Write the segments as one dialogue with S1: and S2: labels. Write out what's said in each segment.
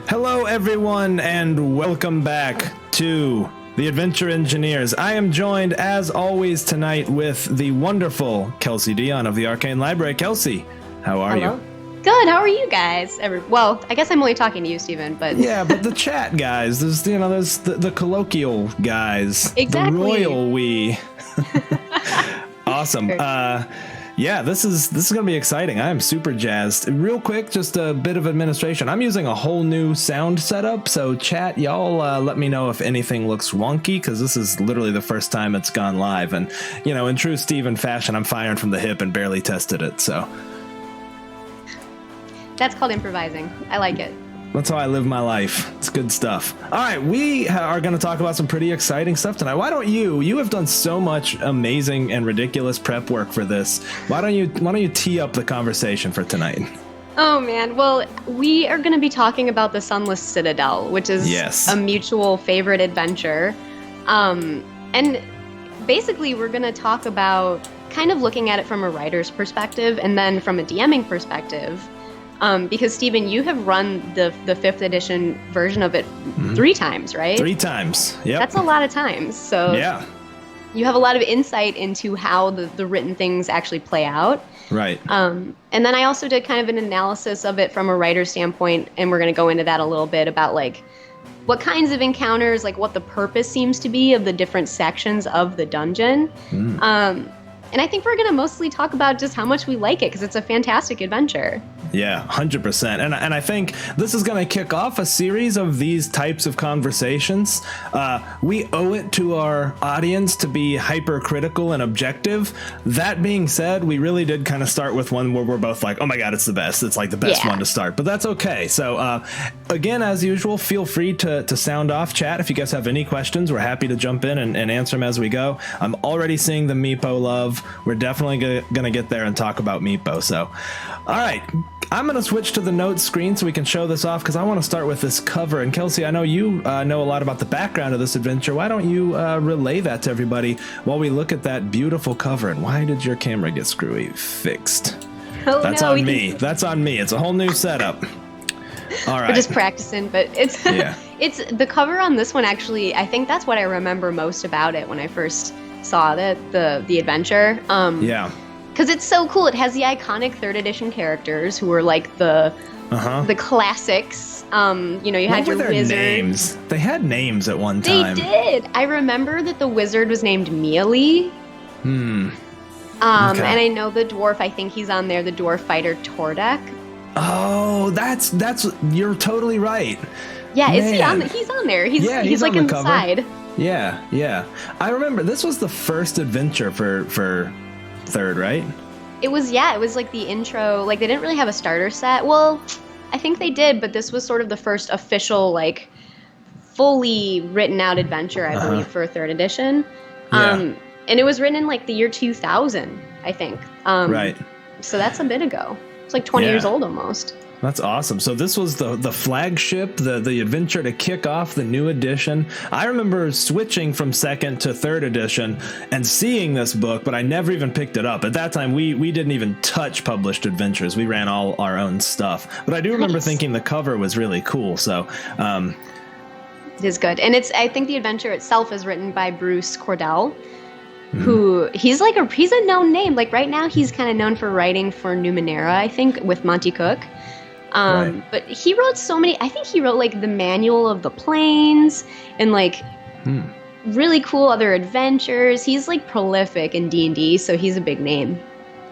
S1: Hello, everyone, and welcome back to the Adventure Engineers. I am joined, as always, tonight with the wonderful Kelsey Dionne of the Arcane Library. Kelsey, how are you?
S2: Good. How are you guys? Well, I guess I'm only talking to you, Steven, but...
S1: Yeah, but the chat guys, there's the colloquial guys.
S2: Exactly.
S1: The royal we. Awesome. Yeah, this is going to be exciting. I am super jazzed. Real quick, just a bit of administration. I'm using a whole new sound setup, so chat, y'all let me know if anything looks wonky, because this is literally the first time it's gone live. And, you know, in true Steven fashion, I'm firing from the hip and barely tested it, so...
S2: That's called improvising. I like it.
S1: That's how I live my life. It's good stuff. All right, we are going to talk about some pretty exciting stuff tonight. Why don't you have done so much amazing and ridiculous prep work for this. Why don't you tee up the conversation for tonight?
S2: Oh man, well, we are going to be talking about the Sunless Citadel, which is a mutual favorite adventure. And basically we're going to talk about kind of looking at it from a writer's perspective and then from a DMing perspective. Because Steven, you have run the 5th edition version of it 3 times, right? 3
S1: times. Yep.
S2: That's a lot of times. So
S1: yeah,
S2: you have a lot of insight into how the written things actually play out.
S1: Right.
S2: And then I also did kind of an analysis of it from a writer's standpoint, and we're going to go into that a little bit about like what kinds of encounters, like what the purpose seems to be of the different sections of the dungeon. And I think we're going to mostly talk about just how much we like it, because it's a fantastic adventure.
S1: Yeah, 100%. And I think this is going to kick off a series of these types of conversations. We owe it to our audience to be hypercritical and objective. That being said, we really did kind of start with one where we're both like, oh my God, it's the best. It's like the best one to start. But that's okay. So again, as usual, feel free to sound off chat. If you guys have any questions, we're happy to jump in and answer them as we go. I'm already seeing the Meepo love. We're definitely going to get there and talk about Meepo. So, all right. I'm going to switch to the notes screen so we can show this off, because I want to start with this cover. And Kelsey, I know you know a lot about the background of this adventure. Why don't you relay that to everybody while we look at that beautiful cover? And why did your camera get screwy fixed?
S2: Oh,
S1: That's on me. That's on me. It's a whole new setup. All right.
S2: We're just practicing, but it's it's the cover on this one. Actually, I think that's what I remember most about it when I first saw the adventure.
S1: Yeah.
S2: Because it's so cool. It has the iconic 3rd edition characters who were like the classics. You know, you had your wizard.
S1: Names? They had names at one time.
S2: They did. I remember that the wizard was named Mealy.
S1: Okay.
S2: And I know the dwarf. I think he's on there. The dwarf fighter Tordek.
S1: Oh, that's you're totally right.
S2: Yeah, is he on? He's on there. He's like in the side.
S1: Yeah. I remember this was the first adventure for 3rd, right?
S2: It was like the intro. Like they didn't really have a starter set. Well, I think they did, but this was sort of the first official, like, fully written out adventure, I believe, for 3rd edition. And it was written in like the year 2000, I think.
S1: Right.
S2: So that's a bit ago. It's like 20 years old almost.
S1: That's awesome. So this was the flagship, the adventure to kick off the new edition. I remember switching from 2nd to 3rd edition and seeing this book, but I never even picked it up. At that time, we didn't even touch published adventures. We ran all our own stuff. But I do remember thinking the cover was really cool. So
S2: it is good. And I think the adventure itself is written by Bruce Cordell, who he's a known name. Like right now, he's kind of known for writing for Numenera, I think, with Monty Cook. But he wrote so many. I think he wrote like the Manual of the Plains and like really cool other adventures. He's like prolific in D&D, so he's a big name.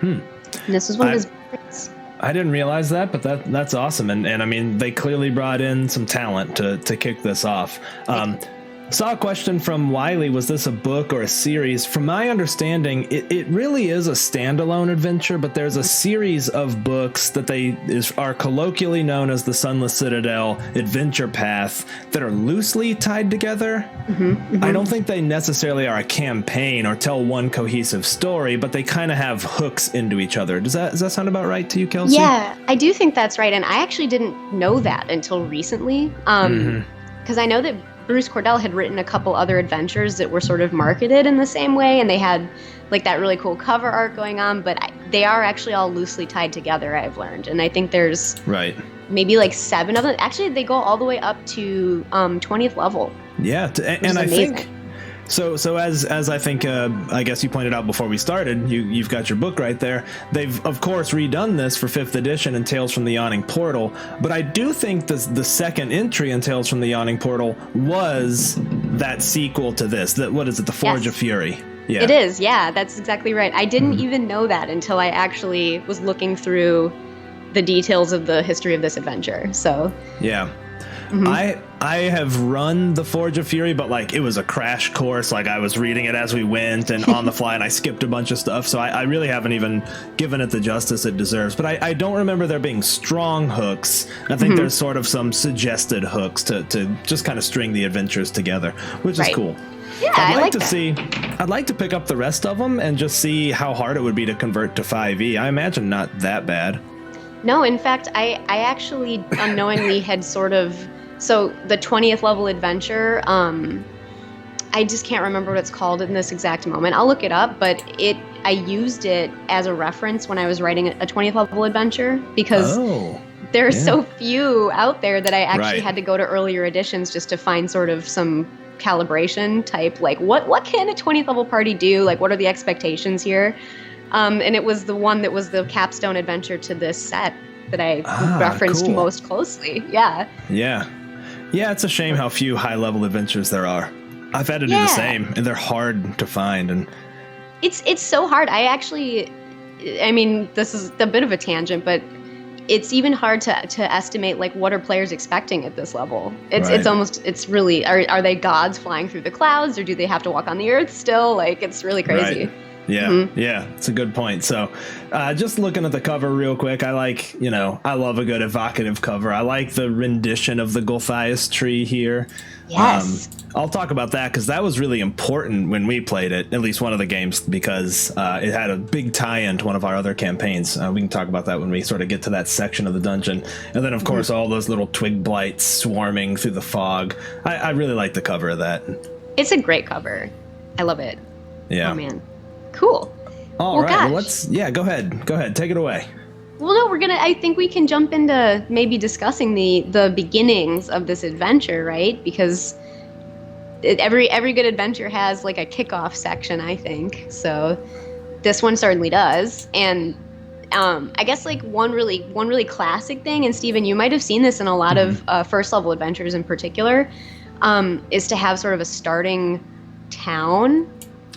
S2: And this was one of his books.
S1: I didn't realize that, but that's awesome. And I mean, they clearly brought in some talent to kick this off. Saw a question from Wiley, was this a book or a series? From my understanding, it really is a standalone adventure, but there's a series of books that are colloquially known as the Sunless Citadel Adventure Path that are loosely tied together. I don't think they necessarily are a campaign or tell one cohesive story, but they kind of have hooks into each other. Does that sound about right to you, Kelsey?
S2: Yeah, I do think that's right, and I actually didn't know that until recently, because I know that Bruce Cordell had written a couple other adventures that were sort of marketed in the same way, and they had like that really cool cover art going on, but they are actually all loosely tied together, I've learned. And I think there's
S1: right.
S2: maybe like 7 of them. Actually, they go all the way up to 20th level.
S1: Yeah, and I think so as I think I guess you pointed out before we started, you've got your book right there. They've of course redone this for 5th edition in Tales from the Yawning Portal, but I do think the second entry in Tales from the Yawning Portal was that sequel to this. That what is it? The Forge of Fury. Yeah.
S2: It is. Yeah, that's exactly right. I didn't even know that until I actually was looking through the details of the history of this adventure. So
S1: yeah. I have run the Forge of Fury, but like it was a crash course. Like I was reading it as we went and on the fly, and I skipped a bunch of stuff. So I really haven't even given it the justice it deserves. But I don't remember there being strong hooks. I think there's sort of some suggested hooks to just kind of string the adventures together, which is cool.
S2: Yeah,
S1: I'd like to pick up the rest of them and just see how hard it would be to convert to 5e. I imagine not that bad.
S2: No, in fact, I actually unknowingly had sort of... So the 20th level adventure, I just can't remember what it's called in this exact moment. I'll look it up, but I used it as a reference when I was writing a 20th level adventure because there are so few out there that I actually had to go to earlier editions just to find sort of some calibration type, like what can a 20th level party do? Like what are the expectations here? And it was the one that was the capstone adventure to this set that I referenced most closely. Yeah.
S1: Yeah. Yeah, it's a shame how few high-level adventures there are. I've had to do the same, and they're hard to find. And
S2: it's so hard. I mean, this is a bit of a tangent, but it's even hard to estimate, like, what are players expecting at this level? It's really, are they gods flying through the clouds, or do they have to walk on the earth still? Like, it's really crazy.
S1: Right. Yeah, yeah, it's a good point. So just looking at the cover real quick, I love a good evocative cover. I like the rendition of the Gulthias tree here.
S2: Yes.
S1: I'll talk about that because that was really important when we played it, at least one of the games, because it had a big tie-in to one of our other campaigns. We can talk about that when we sort of get to that section of the dungeon. And then, of course, all those little twig blights swarming through the fog. I really like the cover of that.
S2: It's a great cover. I love it.
S1: Yeah.
S2: Oh, man. Cool.
S1: All right. Well, go ahead. Take it away.
S2: Well, no, I think we can jump into maybe discussing the beginnings of this adventure, right? Because every good adventure has like a kickoff section, I think. So this one certainly does. And I guess like one really classic thing, and Steven, you might have seen this in a lot of first level adventures in particular, is to have sort of a starting town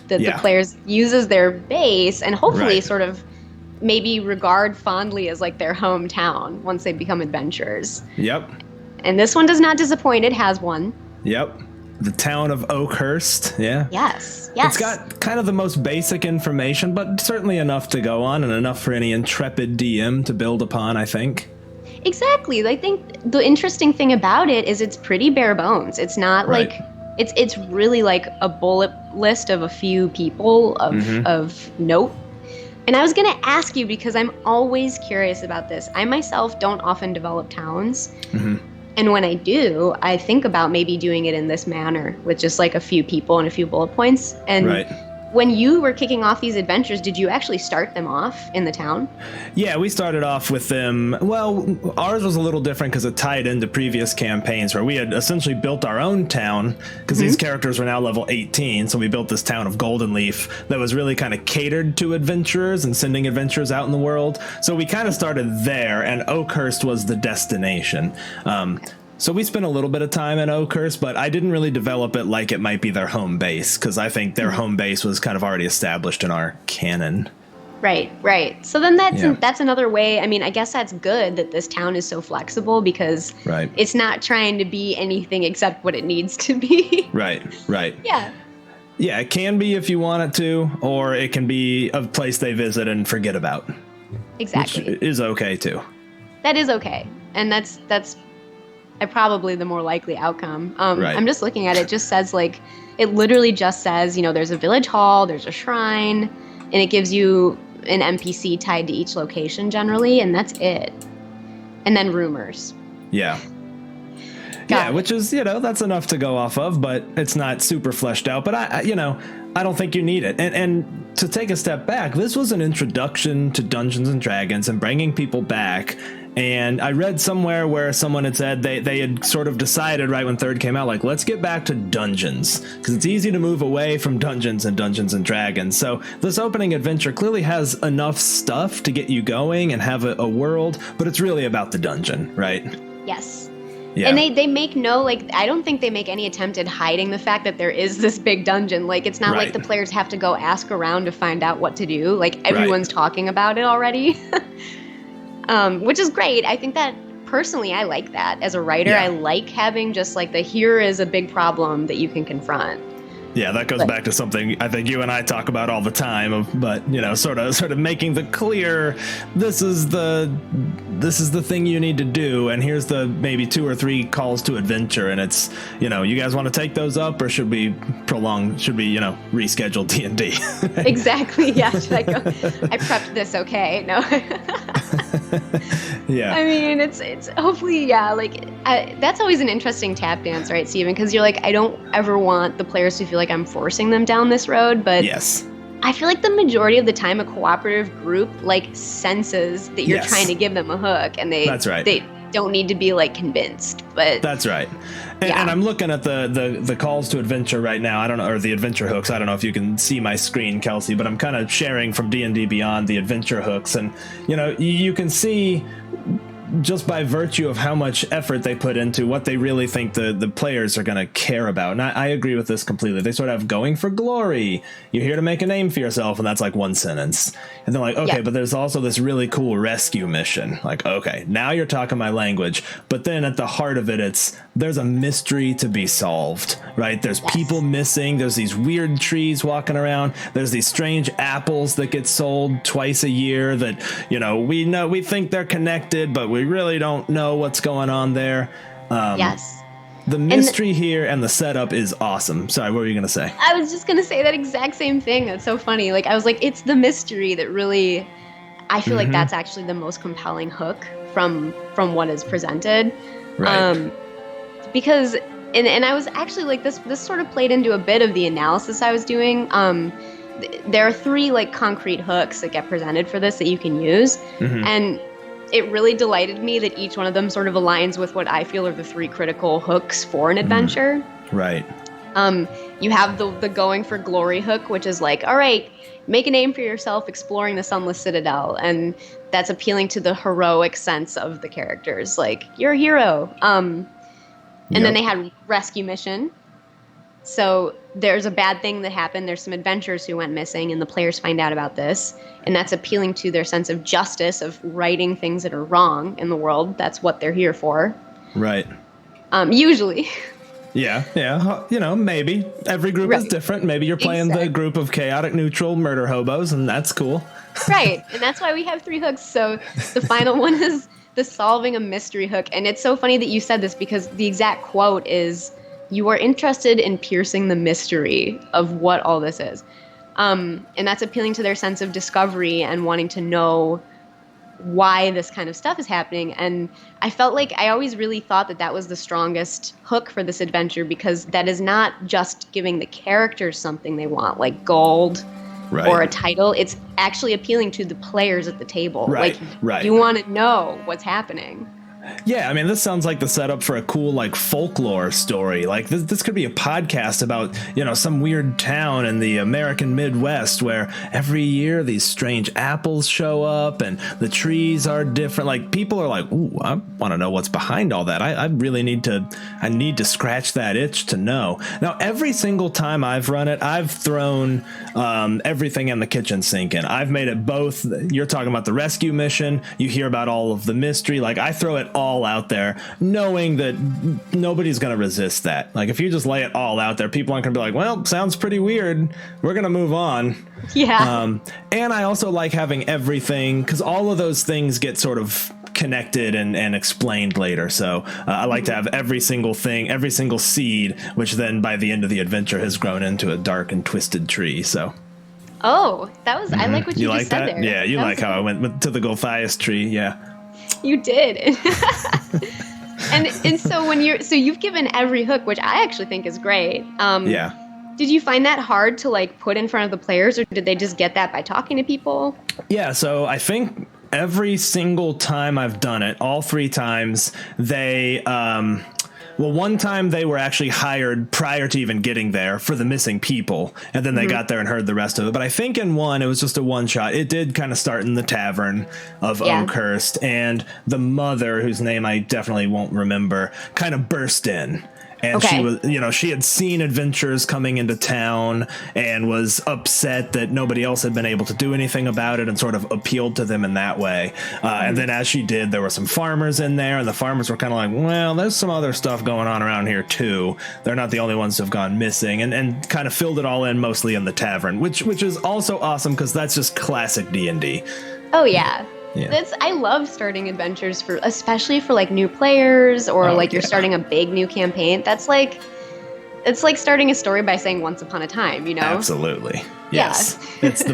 S2: that the players use as their base and hopefully sort of maybe regard fondly as like their hometown once they become adventurers.
S1: Yep.
S2: And this one does not disappoint. It has one.
S1: Yep. The town of Oakhurst. Yeah.
S2: Yes.
S1: It's got kind of the most basic information, but certainly enough to go on and enough for any intrepid DM to build upon, I think.
S2: Exactly. I think the interesting thing about it is it's pretty bare bones. It's not like... It's really like a bullet list of a few people of note. And I was going to ask you, because I'm always curious about this. I myself don't often develop towns. And when I do, I think about maybe doing it in this manner with just like a few people and a few bullet points. And when you were kicking off these adventures, did you actually start them off in the town?
S1: Yeah, we started off with them. Well, ours was a little different because it tied into previous campaigns where we had essentially built our own town because these characters were now level 18. So we built this town of Goldenleaf that was really kind of catered to adventurers and sending adventurers out in the world. So we kind of started there, and Oakhurst was the destination. So we spent a little bit of time in Oakhurst, but I didn't really develop it like it might be their home base, because I think their home base was kind of already established in our canon.
S2: Right. So then that's another way. I mean, I guess that's good that this town is so flexible, because it's not trying to be anything except what it needs to be. Right. Yeah.
S1: Yeah, it can be if you want it to, or it can be a place they visit and forget about.
S2: Exactly.
S1: Which is okay too.
S2: That is okay. And that's probably the more likely outcome. I'm just looking at it. Just says like, it literally just says, there's a village hall, there's a shrine, and it gives you an NPC tied to each location generally, and that's it. And then rumors.
S1: Yeah. Yeah, which is, that's enough to go off of, but it's not super fleshed out. But I don't think you need it. And to take a step back, this was an introduction to Dungeons and Dragons and bringing people back. And I read somewhere where someone had said they had sort of decided right when third came out, like, let's get back to dungeons, because it's easy to move away from Dungeons and Dragons. So this opening adventure clearly has enough stuff to get you going and have a world, but it's really about the dungeon, right?
S2: Yes.
S1: Yeah.
S2: And they make I don't think they make any attempt at hiding the fact that there is this big dungeon. Like, it's not like the players have to go ask around to find out what to do. Like, everyone's talking about it already. Which is great. I think that personally, I like that as a writer. I like having just like here is a big problem that you can confront.
S1: Yeah, that goes back to something I think you and I talk about all the time. But sort of making the clear, this is the thing you need to do, and here's the maybe 2 or 3 calls to adventure, and it's you guys want to take those up, or should we reschedule D&D?
S2: Exactly. Yeah. Should I go? I prepped this. Okay. No.
S1: Yeah.
S2: I mean, it's hopefully, that's always an interesting tap dance, right, Steven? Because you're like, I don't ever want the players to feel like I'm forcing them down this road, but
S1: yes,
S2: I feel like the majority of the time a cooperative group senses that you're trying to give them a hook, and
S1: that's right.
S2: They don't need to be convinced, but
S1: that's right. And I'm looking at the calls to adventure right now. I don't know, or the adventure hooks. I don't know if you can see my screen, Kelsey, but I'm kind of sharing from D&D Beyond the adventure hooks, and you can see just by virtue of how much effort they put into what they really think the players are going to care about. And I agree with this completely. They sort of have going for glory. You're here to make a name for yourself. And that's like one sentence. And they're like, okay, but there's also this really cool rescue mission. Like, okay, now you're talking my language. But then at the heart of it, there's a mystery to be solved, right? There's people missing. There's these weird trees walking around. There's these strange apples that get sold twice a year that, we think they're connected, but we really don't know what's going on there. The mystery here and the setup is awesome. Sorry, what were you going to say?
S2: I was just going to say that exact same thing. That's so funny. I was like, it's the mystery that really, I feel like that's actually the most compelling hook from what is presented.
S1: Right.
S2: Because, and I was actually this sort of played into a bit of the analysis I was doing. There are 3 concrete hooks that get presented for this that you can use. And it really delighted me that each one of them sort of aligns with what I feel are the 3 critical hooks for an adventure.
S1: Right.
S2: You have the going for glory hook, which is all right, make a name for yourself exploring the Sunless Citadel. And that's appealing to the heroic sense of the characters. You're a hero. And then they had rescue mission. So there's a bad thing that happened. There's some adventurers who went missing, and the players find out about this. And that's appealing to their sense of justice, of righting things that are wrong in the world. That's what they're here for.
S1: Right.
S2: Usually.
S1: Yeah. Maybe. Every group is different. Maybe you're playing the group of chaotic neutral murder hobos, and that's cool.
S2: Right. And that's why we have 3 hooks. So the final one is the solving a mystery hook. And it's so funny that you said this, because the exact quote is, you are interested in piercing the mystery of what all this is. And that's appealing to their sense of discovery and wanting to know why this kind of stuff is happening. And I felt like I always really thought that was the strongest hook for this adventure, because that is not just giving the characters something they want, like gold or a title. It's actually appealing to the players at the table.
S1: Right.
S2: You want to know what's happening.
S1: Yeah, I mean, this sounds like the setup for a cool, folklore story. This could be a podcast about, some weird town in the American Midwest where every year these strange apples show up and the trees are different. People are like, ooh, I want to know what's behind all that. I really need to scratch that itch to know. Now, every single time I've run it, I've thrown everything in the kitchen sink in. I've made it both. You're talking about the rescue mission. You hear about all of the mystery. I throw it all out there, knowing that nobody's going to resist that. If you just lay it all out there, people aren't going to be like, well, sounds pretty weird, we're going to move on.
S2: Yeah.
S1: And I also like having everything, because all of those things get sort of connected and explained later. So I like to have every single thing, every single seed, which then by the end of the adventure has grown into a dark and twisted tree. So
S2: I like what you just said there.
S1: Yeah, you like how I went to the Gulthias tree. Yeah.
S2: You did. And so you've given every hook, which I actually think is great.
S1: Yeah.
S2: Did you find that hard to like put in front of the players, or did they just get that by talking to people?
S1: Yeah, so I think every single time I've done it, all 3 times, they well, one time they were actually hired prior to even getting there for the missing people, and then they got there and heard the rest of it. But I think in one, it was just a one shot. It did kind of start in the tavern of Oakhurst, and the mother, whose name I definitely won't remember, kind of burst in. And she was, she had seen adventurers coming into town and was upset that nobody else had been able to do anything about it, and sort of appealed to them in that way. And then as she did, there were some farmers in there, and the farmers were kind of like, well, there's some other stuff going on around here too. They're not the only ones who've gone missing, and kind of filled it all in mostly in the tavern, which is also awesome because that's just classic D&D.
S2: Oh, yeah.
S1: Yeah.
S2: I love starting adventures especially for like new players, or you're starting a big new campaign. It's like starting a story by saying once upon a time,
S1: Absolutely. Yes. Yeah. It's the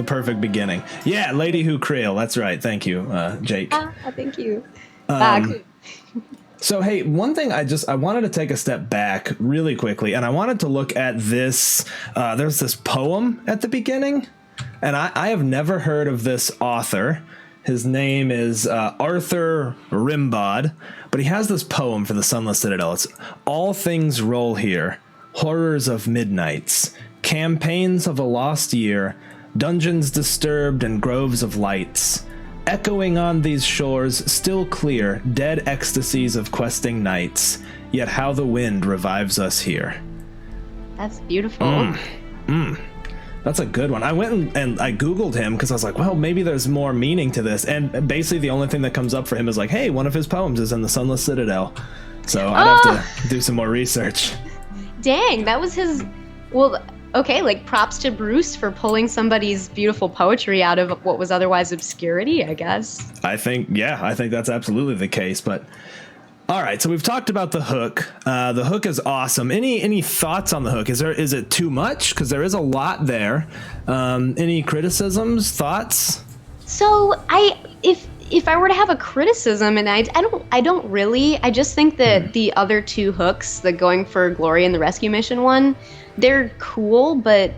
S1: perfect beginning. Yeah. Lady Who Creel. That's right. Thank you, Jake.
S2: Thank you.
S1: So, hey, one thing I wanted to take a step back really quickly, and I wanted to look at this. There's this poem at the beginning, and I have never heard of this author. His name is Arthur Rimbaud, but he has this poem for the Sunless Citadel. It's all things roll here, horrors of midnights, campaigns of a lost year, dungeons disturbed and groves of lights. Echoing on these shores, still clear, dead ecstasies of questing nights, yet how the wind revives us here.
S2: That's beautiful.
S1: That's a good one. I went and I Googled him because I was like, well, maybe there's more meaning to this. And basically the only thing that comes up for him is like, hey, one of his poems is in the Sunless Citadel. So I'd have to do some more research.
S2: Dang, that was his... Well, okay, like props to Bruce for pulling somebody's beautiful poetry out of what was otherwise obscurity, I guess.
S1: I think that's absolutely the case. But all right, so we've talked about the hook. The hook is awesome. Any thoughts on the hook? Is it too much? Because there is a lot there. Any criticisms, thoughts?
S2: So if I were to have a criticism, and I don't really. I just think that the other 2 hooks, the Going for Glory and the Rescue Mission one, they're cool, but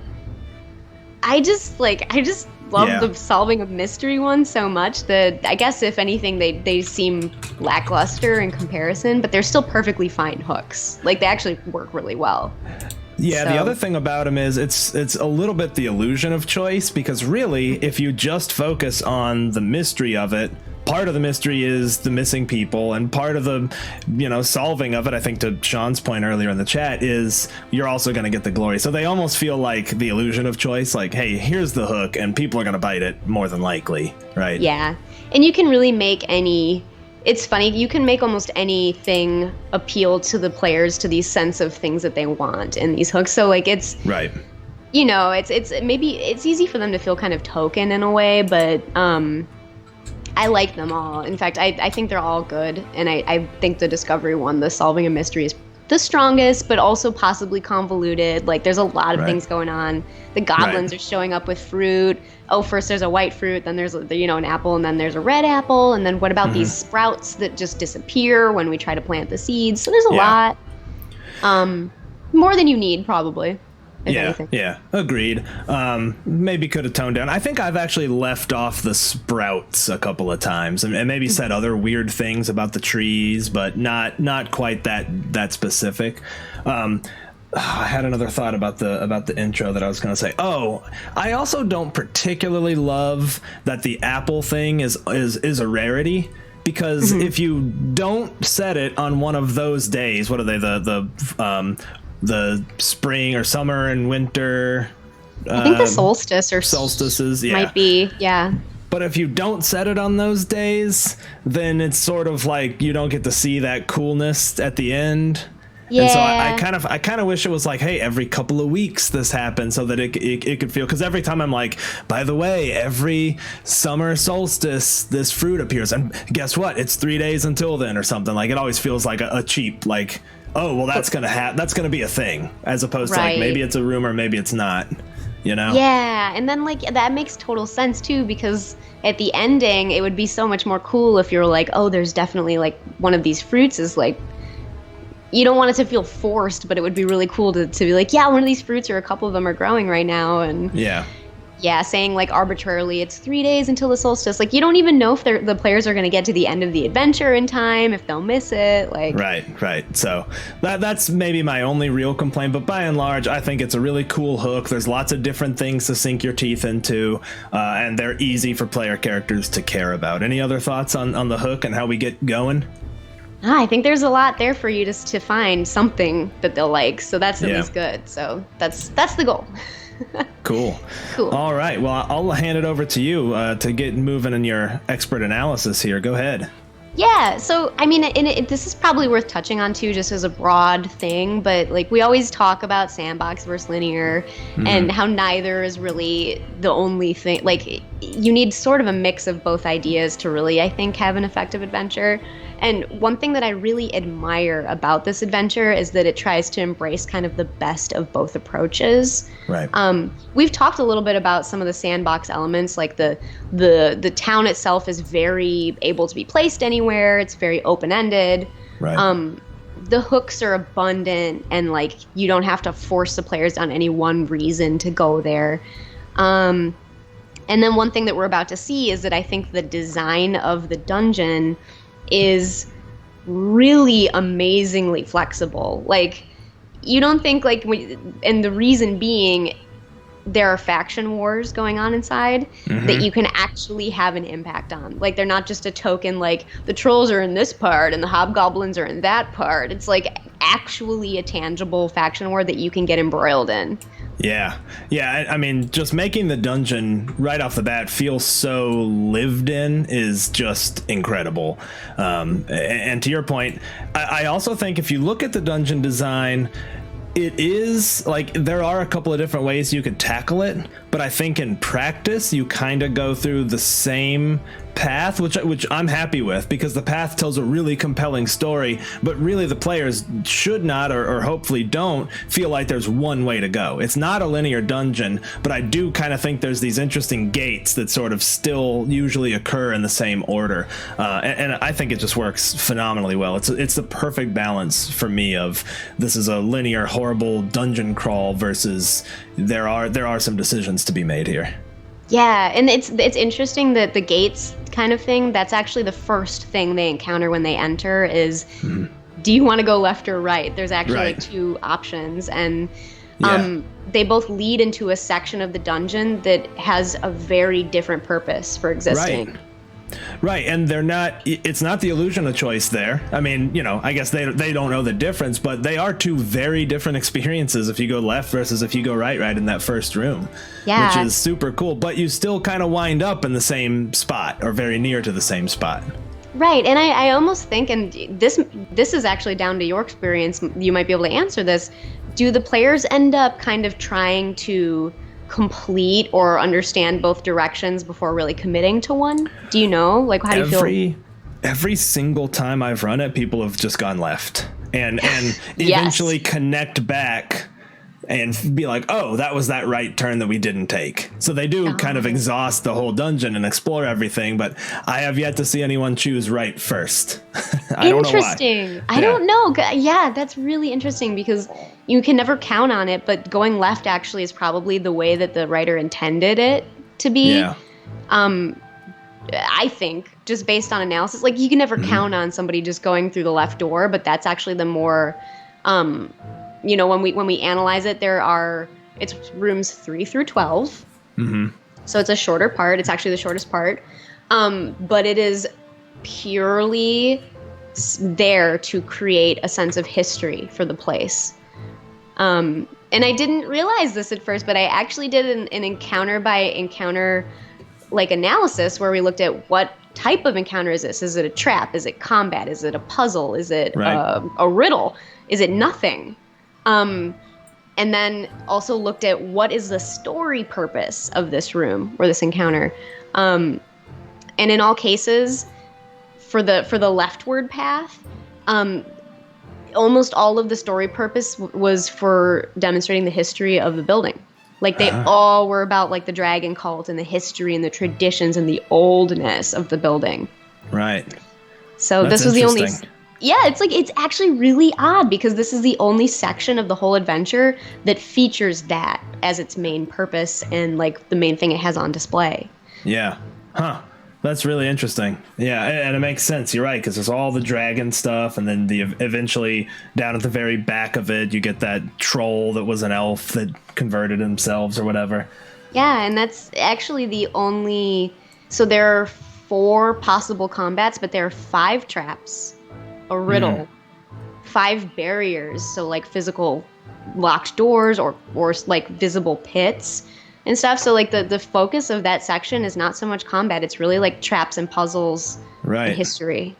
S2: I just love the solving a mystery one so much that I guess if anything they seem lackluster in comparison, but they're still perfectly fine hooks. Like they actually work really well.
S1: Yeah, so. The other thing about them is it's a little bit the illusion of choice, because really if you just focus on the mystery of it, part of the mystery is the missing people, and part of the solving of it, I think to Sean's point earlier in the chat, is you're also going to get the glory. So they almost feel like the illusion of choice, like, hey, here's the hook and people are going to bite it more than likely, right?
S2: Yeah, and you can really make it's funny, you can make almost anything appeal to the players, to these sense of things that they want in these hooks. So like it's
S1: right,
S2: it's maybe it's easy for them to feel kind of token in a way, but I like them all. In fact, I think they're all good. And I think the Discovery one, the Solving a Mystery, is the strongest, but also possibly convoluted. Like, there's a lot of things going on. The goblins are showing up with fruit. Oh, first there's a white fruit, then there's, an apple, and then there's a red apple. And then what about these sprouts that just disappear when we try to plant the seeds? So there's a lot. More than you need, probably.
S1: Yeah, agreed. Maybe could have toned down. I think I've actually left off the sprouts a couple of times, and maybe said other weird things about the trees, but not quite that specific. I had another thought about the intro that I was going to say. Oh, I also don't particularly love that the apple thing is a rarity. Because if you don't set it on one of those days, what are they, the spring or summer and winter?
S2: I think the solstice or
S1: solstices,
S2: might be, yeah.
S1: But if you don't set it on those days, then it's sort of like you don't get to see that coolness at the end. Yeah. And so I kind of wish it was like, hey, every couple of weeks this happens, so that it could feel, because every time I'm like, by the way, every summer solstice this fruit appears, and guess what? It's 3 days until then or something. Like, it always feels like a cheap, like, oh, well, that's gonna be a thing, as opposed to like maybe it's a rumor, maybe it's not. you know?
S2: Yeah, and then like that makes total sense too, because at the ending it would be so much more cool if you're like, oh, there's definitely like one of these fruits is like, you don't want it to feel forced, but it would be really cool to be like, yeah, one of these fruits or a couple of them are growing right now. And yeah, saying like arbitrarily it's 3 days until the solstice. Like you don't even know if the players are going to get to the end of the adventure in time, if they'll miss it. Like
S1: Right. So that's maybe my only real complaint. But by and large, I think it's a really cool hook. There's lots of different things to sink your teeth into, and they're easy for player characters to care about. Any other thoughts on the hook and how we get going?
S2: I think there's a lot there for you just to find something that they'll like. So that's at least good. So that's the goal.
S1: Cool. All right. Well, I'll hand it over to you to get moving in your expert analysis here. Go ahead.
S2: Yeah. So, I mean, this is probably worth touching on too, just as a broad thing. But like we always talk about sandbox versus linear and how neither is really the only thing. Like you need sort of a mix of both ideas to really, I think, have an effective adventure. And one thing that I really admire about this adventure is that it tries to embrace kind of the best of both approaches.
S1: Right.
S2: We've talked a little bit about some of the sandbox elements, like the town itself is very able to be placed anywhere. It's very open-ended.
S1: Right.
S2: The hooks are abundant, and like you don't have to force the players on any one reason to go there. And then one thing that we're about to see is that I think the design of the dungeon is really amazingly flexible. Like you don't think like, and the reason being there are faction wars going on inside that you can actually have an impact on. Like they're not just a token like the trolls are in this part and the hobgoblins are in that part. It's like actually a tangible faction war that you can get embroiled in.
S1: Yeah. I mean, just making the dungeon right off the bat feel so lived in is just incredible. And to your point, I also think if you look at the dungeon design, it is like there are a couple of different ways you could tackle it, but I think in practice you kind of go through the same path, which I'm happy with, because the path tells a really compelling story, but really the players should not or hopefully don't feel like there's one way to go. It's not a linear dungeon, but I do kind of think there's these interesting gates that sort of still usually occur in the same order, and I think it just works phenomenally well. It's the perfect balance for me of this is a linear horrible dungeon crawl versus there are some decisions to be made here.
S2: Yeah, and it's interesting that the gates kind of thing, that's actually the first thing they encounter when they enter is, do you want to go left or right? There's actually like two options, and they both lead into a section of the dungeon that has a very different purpose for existing.
S1: Right, and it's not the illusion of choice there. I mean, I guess they don't know the difference, but they are two very different experiences if you go left versus if you go right in that first room. Yeah. Which is super cool, but you still kind of wind up in the same spot or very near to the same spot.
S2: Right, and I almost think, and this is actually down to your experience, you might be able to answer this, do the players end up kind of trying to complete or understand both directions before really committing to one? Do you know? Like, how do you feel?
S1: Every single time I've run it, people have just gone left and eventually connect back and be like, oh, that was that right turn that we didn't take. So they do kind of exhaust the whole dungeon and explore everything, but I have yet to see anyone choose right first. I don't know why.
S2: I don't know. Yeah, that's really interesting because you can never count on it, but going left actually is probably the way that the writer intended it to be. Yeah. I think, just based on analysis, like you can never count on somebody just going through the left door, but that's actually the more, when we analyze it, it's rooms 3 through 12. So it's a shorter part. It's actually the shortest part. But it is purely there to create a sense of history for the place. And I didn't realize this at first, but I actually did an encounter by encounter like analysis where we looked at what type of encounter is this? Is it a trap? Is it combat? Is it a puzzle? Is it a riddle? Is it nothing? And then also looked at what is the story purpose of this room or this encounter. And in all cases, for the leftward path, almost all of the story purpose was for demonstrating the history of the building. Like they all were about like the dragon cult and the history and the traditions and the oldness of the building.
S1: Right.
S2: So
S1: That's
S2: this was the only. Yeah, it's actually really odd because this is the only section of the whole adventure that features that as its main purpose and like the main thing it has on display.
S1: Yeah. Huh. That's really interesting. Yeah, and it makes sense. You're right, because there's all the dragon stuff, and then eventually down at the very back of it, you get that troll that was an elf that converted themselves or whatever.
S2: Yeah, and that's actually the only. So there are 4 possible combats, but there are 5 traps, a riddle, 5 barriers. So like physical locked doors or like visible pits and stuff. So like the focus of that section is not so much combat. It's really like traps and puzzles and history.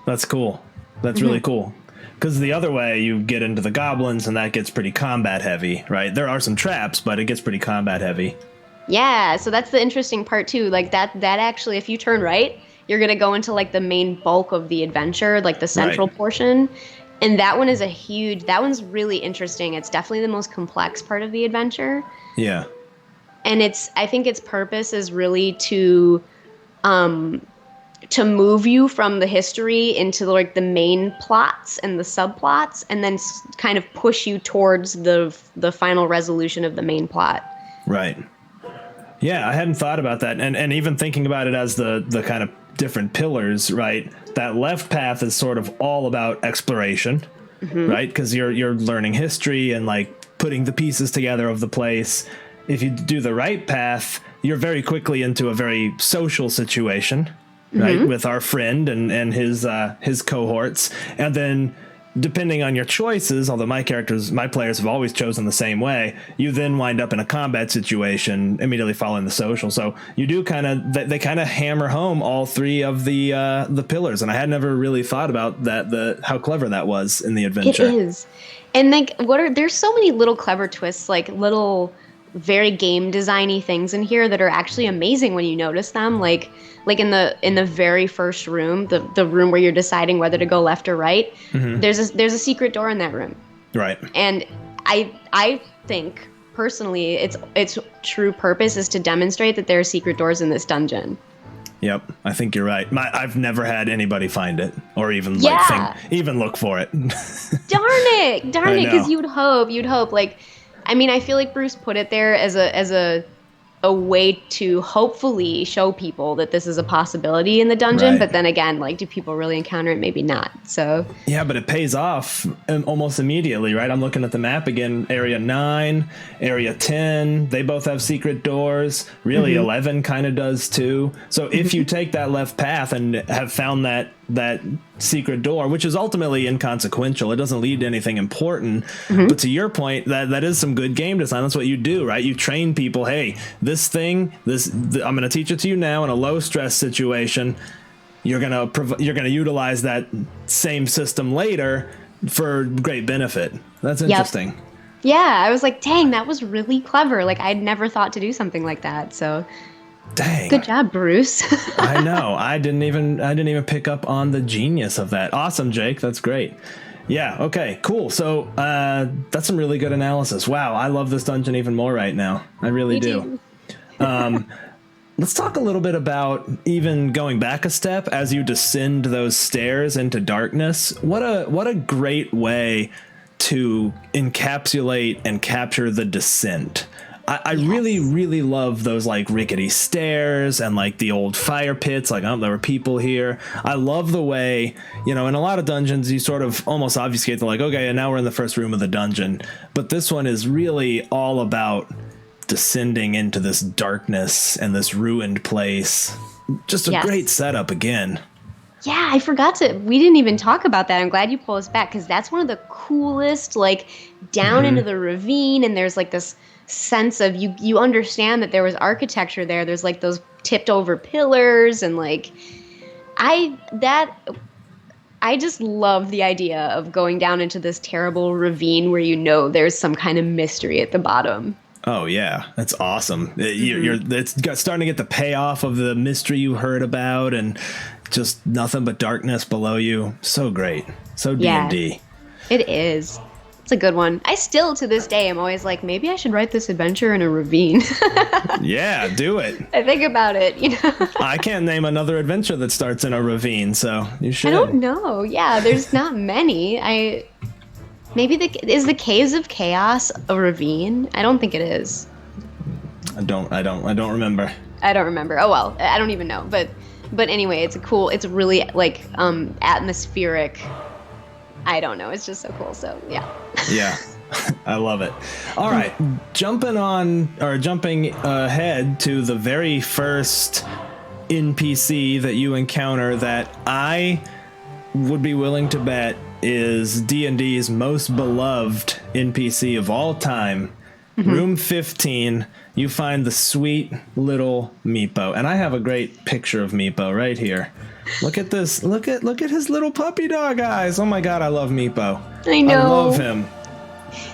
S1: That's cool. That's really cool. Because the other way you get into the goblins and that gets pretty combat heavy, right? There are some traps, but it gets pretty combat heavy.
S2: Yeah, so that's the interesting part too. Like that actually, if you turn right, you're going to go into like the main bulk of the adventure, like the central portion. And that one is that one's really interesting. It's definitely the most complex part of the adventure.
S1: Yeah.
S2: And I think its purpose is really to move you from the history into like the main plots and the subplots, and then kind of push you towards the final resolution of the main plot.
S1: Right. Yeah, I hadn't thought about that, and even thinking about it as the kind of different pillars, right? That left path is sort of all about exploration, right? Because you're learning history and like putting the pieces together of the place. If you do the right path, you're very quickly into a very social situation, right, with our friend and his cohorts. And then depending on your choices, although my players have always chosen the same way, you then wind up in a combat situation immediately following the social. So you do they kind of hammer home all 3 of the pillars. And I had never really thought about how clever that was in the adventure.
S2: It is. And like there's so many little clever twists, like little very game designy things in here that are actually amazing when you notice them. Like in the very first room, the room where you're deciding whether to go left or right, there's a secret door in that room.
S1: Right.
S2: And I think personally its true purpose is to demonstrate that there are secret doors in this dungeon.
S1: Yep, I think you're right. I've never had anybody find it or even even look for it.
S2: Darn it, because you'd hope like. I mean, I feel like Bruce put it there as a way to hopefully show people that this is a possibility in the dungeon. Right. But then again, like, do people really encounter it? Maybe not. So
S1: yeah, but it pays off almost immediately, right? I'm looking at the map again. Area 9, Area 10, they both have secret doors. Really, 11 kind of does too. So if you take that left path and have found that secret door, which is ultimately inconsequential, it doesn't lead to anything important, but to your point, that is some good game design. That's what you do, right? You train people, hey, I'm going to teach it to you now in a low stress situation. You're going to utilize that same system later for great benefit. That's interesting.
S2: Yep. Yeah, I was like, dang, that was really clever. Like, I'd never thought to do something like that. So
S1: dang.
S2: Good job, Bruce.
S1: I know. I didn't even pick up on the genius of that. Awesome, Jake. That's great. Yeah. Okay. Cool. So that's some really good analysis. Wow. I love this dungeon even more right now. I really do. Let's talk a little bit about even going back a step as you descend those stairs into darkness. What a great way to encapsulate and capture the descent. I really, really love those like rickety stairs and like the old fire pits. Like, oh, there were people here. I love the way, in a lot of dungeons, you sort of almost obfuscate the like, okay, and now we're in the first room of the dungeon. But this one is really all about descending into this darkness and this ruined place. Just a great setup again.
S2: Yeah, I forgot we didn't even talk about that. I'm glad you pulled us back because that's one of the coolest, like down into the ravine, and there's like this sense of you understand that there was architecture there. There's like those tipped over pillars and like I just love the idea of going down into this terrible ravine where there's some kind of mystery at the bottom.
S1: Oh yeah, that's awesome. It's starting to get the payoff of the mystery you heard about and just nothing but darkness below you. So great. So D&D.
S2: It is. It's a good one. I still, to this day, am always like, maybe I should write this adventure in a ravine.
S1: Yeah, do it.
S2: I think about it,
S1: I can't name another adventure that starts in a ravine, so you should.
S2: I don't know. Yeah, there's not many. Maybe is the Caves of Chaos a ravine? I don't think it is.
S1: I don't remember.
S2: I don't remember. Oh well, I don't even know. But anyway, it's really like atmospheric. I don't know. It's just so cool. So yeah.
S1: Yeah. I love it. All right, jumping ahead to the very first NPC that you encounter that I would be willing to bet is D&D's most beloved NPC of all time. Room 15, you find the sweet little Meepo. And I have a great picture of Meepo right here. Look at this. Look at his little puppy dog eyes. Oh my god, I love Meepo.
S2: I know.
S1: I love him.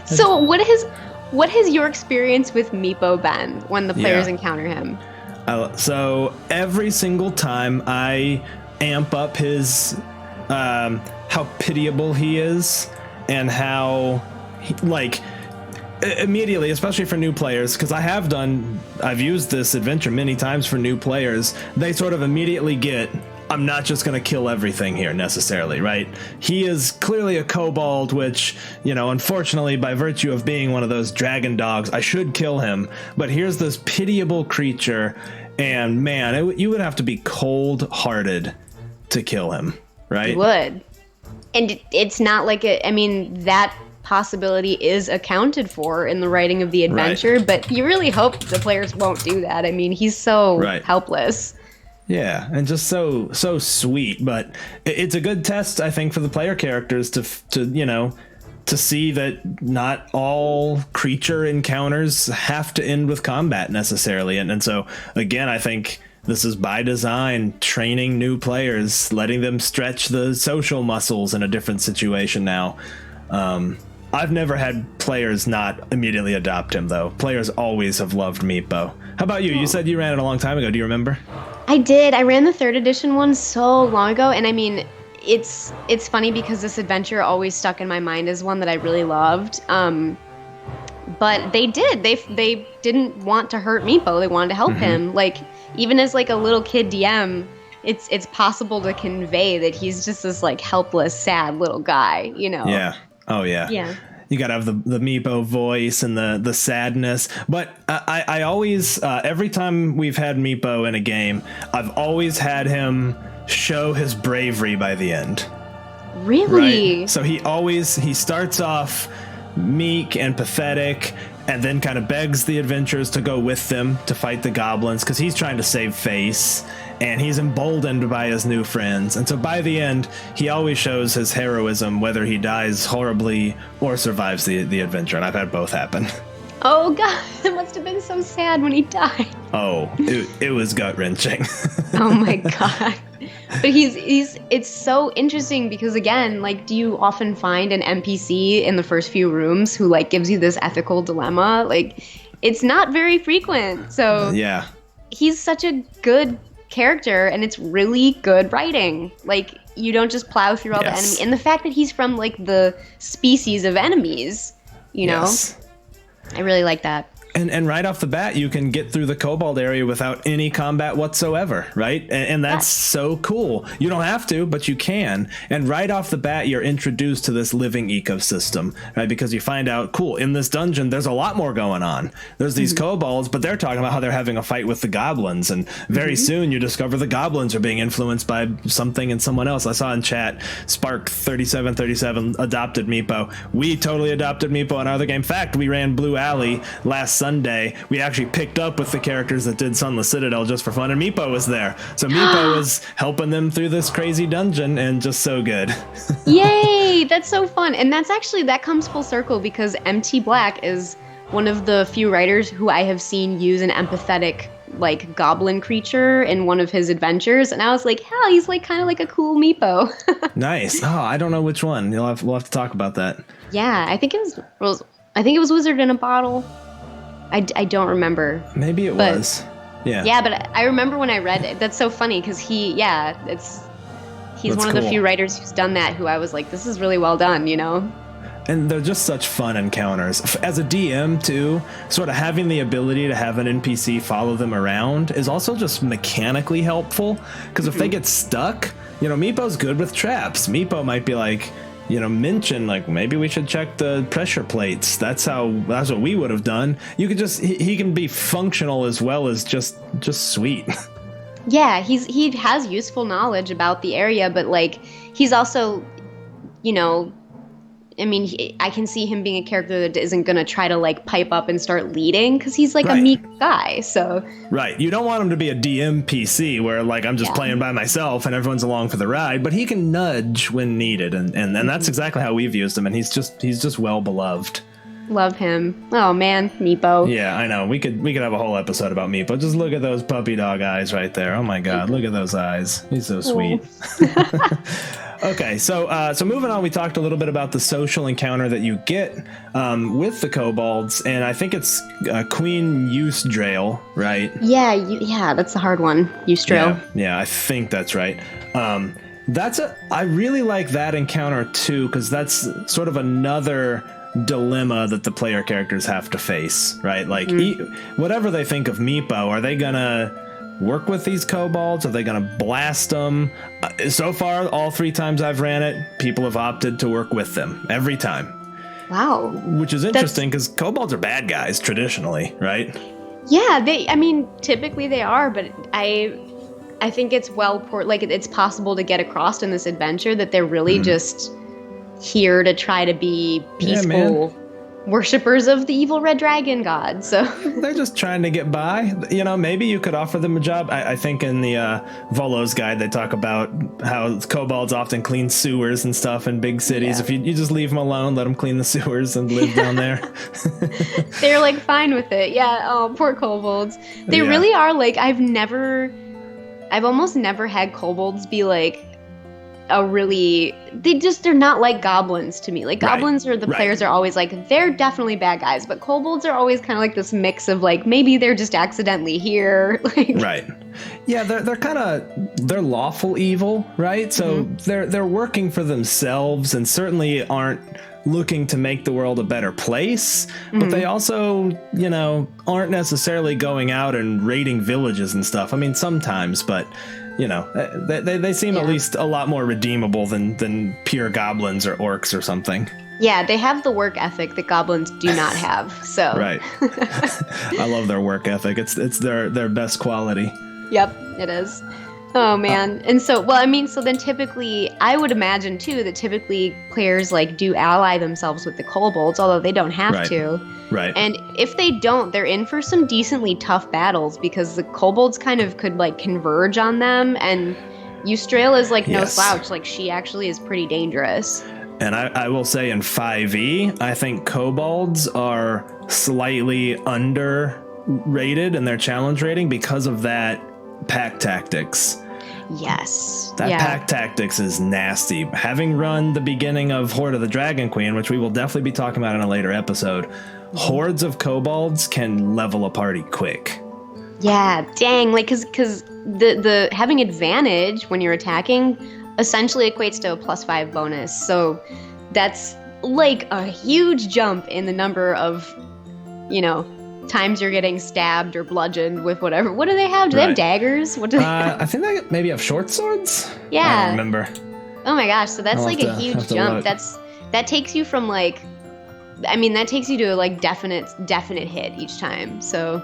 S2: So what has your experience with Meepo been when the players encounter him?
S1: So every single time I amp up his how pitiable he is and how immediately, especially for new players, because I've used this adventure many times for new players, they sort of immediately get, I'm not just going to kill everything here necessarily, right? He is clearly a kobold, which, unfortunately, by virtue of being one of those dragon dogs, I should kill him. But here's this pitiable creature, and man, you would have to be cold-hearted to kill him, right?
S2: You would. And it's not like that possibility is accounted for in the writing of the adventure, right. But you really hope the players won't do that. He's so helpless.
S1: Yeah, and just so sweet, but it's a good test, I think, for the player characters to see that not all creature encounters have to end with combat necessarily. And so, again, I think this is by design, training new players, letting them stretch the social muscles in a different situation now. I've never had players not immediately adopt him, though. Players always have loved Meepo. How about you? You said you ran it a long time ago. Do you remember?
S2: I did. I ran the 3rd edition one so long ago, and it's funny because this adventure always stuck in my mind as one that I really loved. But they didn't want to hurt Meepo. They wanted to help him. Even as a little kid DM, it's possible to convey that he's just this helpless, sad little guy.
S1: Yeah. Oh yeah.
S2: Yeah.
S1: You gotta have the Meepo voice and the sadness. But I always, every time we've had Meepo in a game, I've always had him show his bravery by the end.
S2: Really?
S1: Right? So he starts off meek and pathetic, and then kind of begs the adventurers to go with them to fight the goblins, because he's trying to save face. And he's emboldened by his new friends. And so by the end, he always shows his heroism, whether he dies horribly or survives the adventure. And I've had both happen.
S2: Oh, God. It must have been so sad when he died.
S1: Oh, it was gut-wrenching.
S2: Oh, my God. But it's so interesting because, again, do you often find an NPC in the first few rooms who, gives you this ethical dilemma? It's not very frequent. So
S1: yeah, he's
S2: such a good character, and it's really good writing. You don't just plow through all the enemy, and the fact that he's from the species of enemies,
S1: yes.
S2: I really like that.
S1: And right off the bat, you can get through the Kobold area without any combat whatsoever, right? And that's so cool. You don't have to, but you can. And right off the bat, you're introduced to this living ecosystem, right? Because you find out, cool, in this dungeon, there's a lot more going on. There's these kobolds, but they're talking about how they're having a fight with the goblins. And very soon, you discover the goblins are being influenced by something and someone else. I saw in chat, Spark3737 adopted Meepo. We totally adopted Meepo in our other game. In fact, we ran Blue Alley last Sunday. We actually picked up with the characters that did Sunless Citadel just for fun, and Meepo was there. So Meepo was helping them through this crazy dungeon, and just so good.
S2: Yay! That's so fun. And that comes full circle because MT Black is one of the few writers who I have seen use an empathetic goblin creature in one of his adventures, and I was like, hell, he's kind of like a cool Meepo.
S1: Nice. Oh, I don't know which one. We'll have to talk about that.
S2: Yeah, I think it was Wizard in a Bottle. I don't remember.
S1: Maybe it was. Yeah.
S2: Yeah, but I remember when I read it. That's so funny because he's one of the few writers who's done that. Who I was like, this is really well done,
S1: And they're just such fun encounters. As a DM, too, sort of having the ability to have an NPC follow them around is also just mechanically helpful. Because if they get stuck, Meepo's good with traps. Meepo might be like, mention, like, maybe we should check the pressure plates. That's what we would have done. You could just, he can be functional as well as just sweet.
S2: Yeah, he has useful knowledge about the area, but, like, he's also, I can see him being a character that isn't going to try to, like, pipe up and start leading, because he's, like, a meek guy, so. Right.
S1: You don't want him to be a DM PC where, like, I'm just playing by myself and everyone's along for the ride, but he can nudge when needed, and that's exactly how we've used him, and he's just well beloved.
S2: Love him. Oh, man, Meepo.
S1: Yeah, I know. We could have a whole episode about Meepo. Just look at those puppy dog eyes right there. Oh, my God. Look at those eyes. He's so sweet. Okay, so moving on, we talked a little bit about the social encounter that you get with the kobolds, and I think it's Queen Yusdrael, right?
S2: Yeah, that's the hard one. Yusdrael.
S1: Yeah, I think that's right. I really like that encounter too, because that's sort of another dilemma that the player characters have to face, right? Like, whatever they think of Meepo, are they gonna work with these kobolds? Are they gonna blast them? So far, all 3 times I've ran it, people have opted to work with them every time.
S2: Wow.
S1: Which is interesting, because kobolds are bad guys traditionally, right?
S2: Yeah, typically they are, but I think it's it's possible to get across in this adventure that they're really just here to try to be peaceful worshippers of the evil red dragon god. So
S1: they're just trying to get by. Maybe you could offer them a job. I think in the Volo's guide they talk about how kobolds often clean sewers and stuff in big cities. If you just leave them alone, let them clean the sewers and live down there.
S2: They're like fine with it. Yeah. Oh, poor kobolds. They really are. Like, I've almost never had kobolds be like they're not like goblins to me. Like, goblins are the players are always like, they're definitely bad guys, but kobolds are always kind of like this mix of, like, maybe they're just accidentally here. Right.
S1: Yeah, they're lawful evil, right? So they're working for themselves and certainly aren't looking to make the world a better place, but they also, aren't necessarily going out and raiding villages and stuff. I mean, sometimes, but they seem at least a lot more redeemable than pure goblins or orcs or something.
S2: Yeah, they have the work ethic that goblins do not have. So
S1: right. I love their work ethic. It's their best quality.
S2: Yep, it is. Oh, man. And so then typically, I would imagine, too, that typically players, like, do ally themselves with the kobolds, although they don't have to.
S1: Right.
S2: And if they don't, they're in for some decently tough battles, because the kobolds kind of could, like, converge on them, and Yusdrael is, like, no slouch. Like, she actually is pretty dangerous.
S1: And I will say in 5e, I think kobolds are slightly underrated in their challenge rating because of that pack tactics.
S2: Yes.
S1: That pack tactics is nasty. Having run the beginning of Horde of the Dragon Queen, which we will definitely be talking about in a later episode, hordes of kobolds can level a party quick. Yeah,
S2: dang. Like, because the having advantage when you're attacking essentially equates to a +5 bonus. So that's like a huge jump in the number of, times you're getting stabbed or bludgeoned with whatever. What do they have? Do they have daggers? What do they have?
S1: I think they maybe have short swords.
S2: Yeah.
S1: I don't remember.
S2: Oh my gosh. So that's like a huge jump. That takes you from that takes you to a definite hit each time. So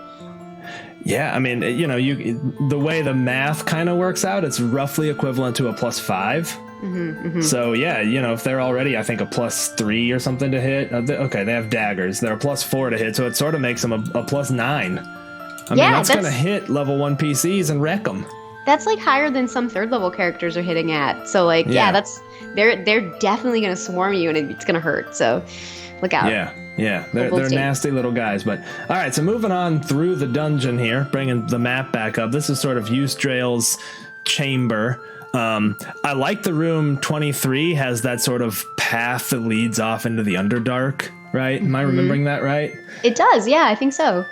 S1: yeah, I mean, the way the math kind of works out, it's roughly equivalent to a +5. So yeah, if they're already, I think, a +3 or something to hit. Okay, they have daggers. They're a +4 to hit, so it sort of makes them a +9. I mean, that's gonna hit level 1 PCs and wreck them.
S2: That's like higher than some 3rd level characters are hitting at. So they're definitely gonna swarm you, and it's gonna hurt. So look out.
S1: Yeah, they're nasty little guys. But all right, so moving on through the dungeon here, bringing the map back up. This is sort of Yusdrael's chamber. I like the room 23 has that sort of path that leads off into the Underdark, right? Am I remembering that right?
S2: It does, yeah, I think so.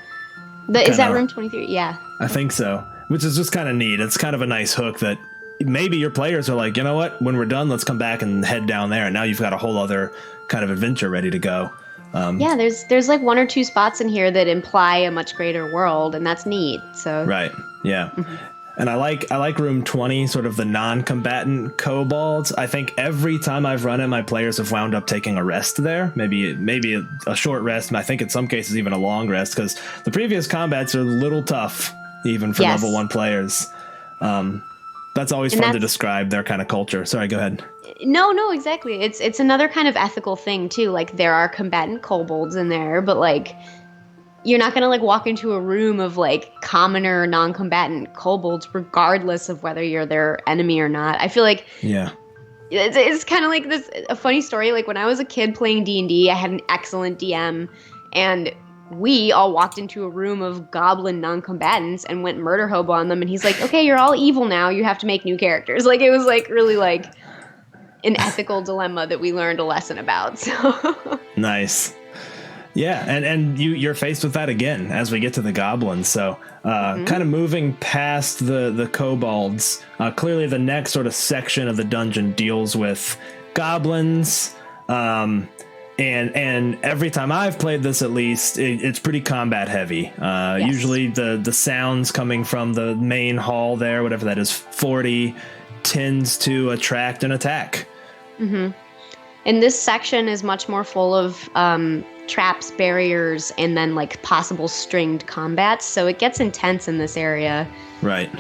S2: Is that room 23? Yeah.
S1: I think so, which is just kind of neat. It's kind of a nice hook that maybe your players are like, you know what, when we're done, let's come back and head down there. And now you've got a whole other kind of adventure ready to go.
S2: Yeah, there's like 1 or 2 spots in here that imply a much greater world, and that's neat. So
S1: right, yeah. Mm-hmm. And I like room 20, sort of the non-combatant kobolds. I think every time I've run it, my players have wound up taking a rest there. Maybe a short rest. I think in some cases even a long rest, because the previous combats are a little tough, even for level 1 players. That's always fun to describe their kind of culture. Sorry, go ahead.
S2: No, exactly. It's another kind of ethical thing too. Like, there are combatant kobolds in there, but like, you're not gonna like walk into a room of like commoner non-combatant kobolds, regardless of whether you're their enemy or not. I feel like it's kind of like a funny story. Like, when I was a kid playing D&D, I had an excellent DM, and we all walked into a room of goblin non-combatants and went murder hobo on them, and he's like, okay, you're all evil now, you have to make new characters. Like, it was like really like an ethical dilemma that we learned a lesson about. So nice.
S1: Yeah, and you're faced with that again as we get to the goblins. So kind of moving past the kobolds, clearly the next sort of section of the dungeon deals with goblins. And every time I've played this, at least, it's pretty combat heavy. Usually the sounds coming from the main hall there, whatever that is, 40, tends to attract an attack.
S2: Mm-hmm. And this section is much more full of traps, barriers, and then like possible stringed combats. So it gets intense in this area. Right.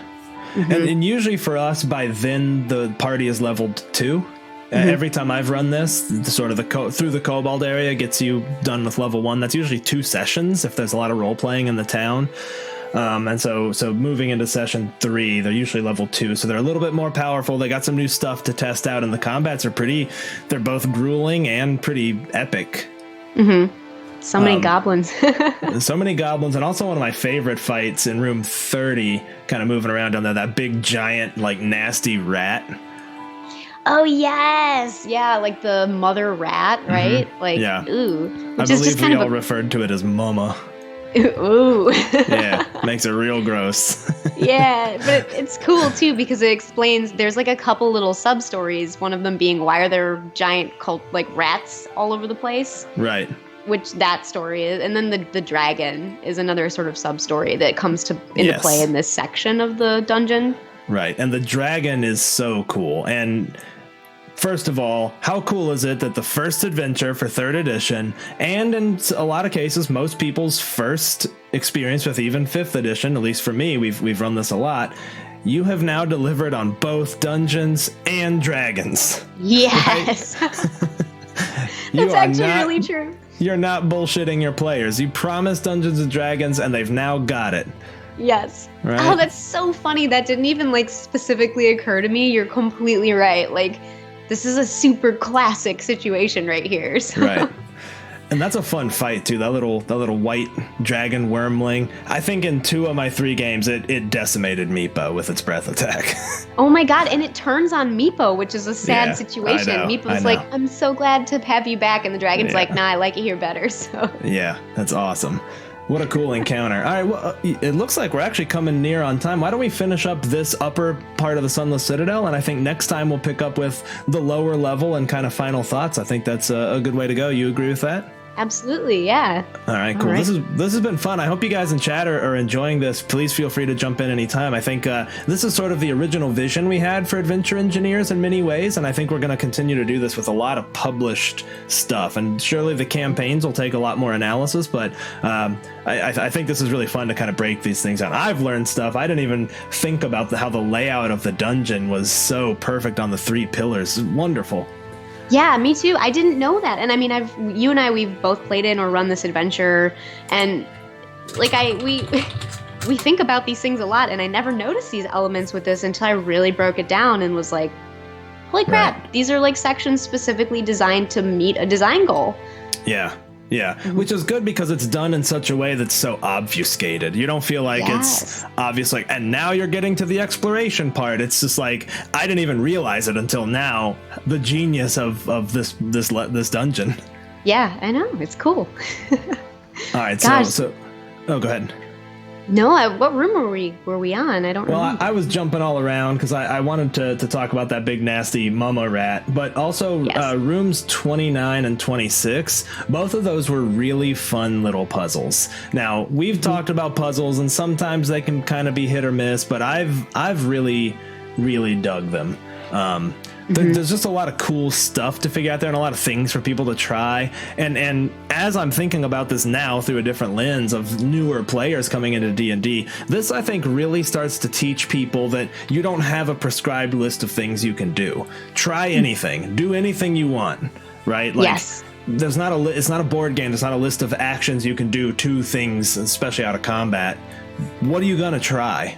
S1: Mm-hmm. And usually for us, by then the party is leveled 2. Every time I've run this, through the Kobold area gets you done with level 1. That's usually 2 sessions if there's a lot of role playing in the town. And so moving into session 3, they're usually level 2, so they're a little bit more powerful. They got some new stuff to test out, and the combats are they're both grueling and pretty epic.
S2: Mm-hmm. So many goblins.
S1: So many goblins, and also one of my favorite fights in room 30, kind of moving around down there, that big giant, like, nasty rat.
S2: Oh, yes. Yeah, like the mother rat, right? Mm-hmm. Like, yeah. Ooh.
S1: I believe we all referred to it as Mama.
S2: Ooh.
S1: Yeah, makes it real gross.
S2: Yeah, but it's cool, too, because it explains there's, like, a couple little sub-stories, one of them being why are there giant rats all over the place?
S1: Right.
S2: Which that story is. And then the dragon is another sort of sub-story that comes into play in this section of the dungeon.
S1: Right, and the dragon is so cool. And first of all, how cool is it that the first adventure for 3rd edition, and in a lot of cases, most people's first experience with even 5th edition, at least for me, we've run this a lot, you have now delivered on both Dungeons and Dragons.
S2: Yes. Right? That's actually really true.
S1: You're not bullshitting your players. You promised Dungeons and Dragons, and they've now got it.
S2: Yes.
S1: Right?
S2: Oh, that's so funny. That didn't even specifically occur to me. You're completely right. This is a super classic situation right here. So.
S1: Right. And that's a fun fight too. That little white dragon wormling. I think in 2 of my 3 games, it decimated Meepo with its breath attack.
S2: Oh my god! And it turns on Meepo, which is a sad situation. Meepo's like, "I'm so glad to have you back," and the dragon's like, "Nah, I like it here better." So.
S1: Yeah, that's awesome. What a cool encounter. All right, well, it looks like we're actually coming near on time. Why don't we finish up this upper part of the Sunless Citadel, and I think next time we'll pick up with the lower level and kind of final thoughts. I think that's a good way to go. You agree with that?
S2: Absolutely, yeah.
S1: All right, cool. All right. This has been fun. I hope you guys in chat are enjoying this. Please feel free to jump in anytime. I think this is sort of the original vision we had for Adventure Engineers in many ways, and I think we're going to continue to do this with a lot of published stuff. And surely the campaigns will take a lot more analysis, but I think this is really fun to kind of break these things down. I've learned stuff. I didn't even think about how the layout of the dungeon was so perfect on the 3 pillars. It's wonderful.
S2: Yeah, me too. I didn't know that. And I mean, you and I, we've both played in or run this adventure, and we think about these things a lot, and I never noticed these elements with this until I really broke it down and was like, holy crap, right. These are sections specifically designed to meet a design goal. Yeah. Yeah, which is good because it's done in such a way that's so obfuscated. You don't feel like it's obvious, and now you're getting to the exploration part. It's just I didn't even realize it until now. The genius of this dungeon. Yeah, I know. It's cool. All right, so oh, go ahead. No, what room were we on? I don't remember.
S1: I was jumping all around because I wanted to talk about that big nasty mama rat, but also
S2: Yes.
S1: rooms 29 and 26. Both of those were really fun little puzzles. Now we've talked about puzzles, and sometimes they can kind of be hit or miss, but I've really dug them. There's just a lot of cool stuff to figure out there and a lot of things for people to try. And as I'm thinking about this now through a different lens of newer players coming into D&D, this I think really starts to teach people that you don't have a prescribed list of things you can do. Try anything, do anything you want, right? Like,
S2: yes.
S1: There's not it's not a board game. There's not a list of actions you can do to things, especially out of combat. What are you going to try?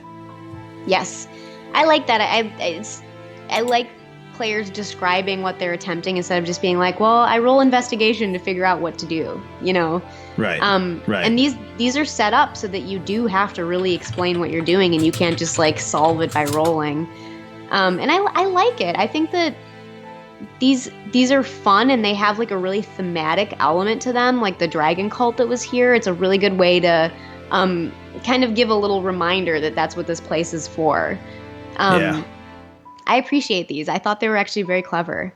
S2: Yes. I like that. I like players describing what they're attempting instead of just being like, well, I roll investigation to figure out what to do, you know?
S1: Right. Right.
S2: And these are set up so that you do have to really explain what you're doing, and you can't just like solve it by rolling. And I like it. I think that these are fun, and they have like a really thematic element to them, like the dragon cult that was here. It's a really good way to kind of give a little reminder that that's what this place is for.
S1: Yeah.
S2: I appreciate these. I thought they were actually very clever.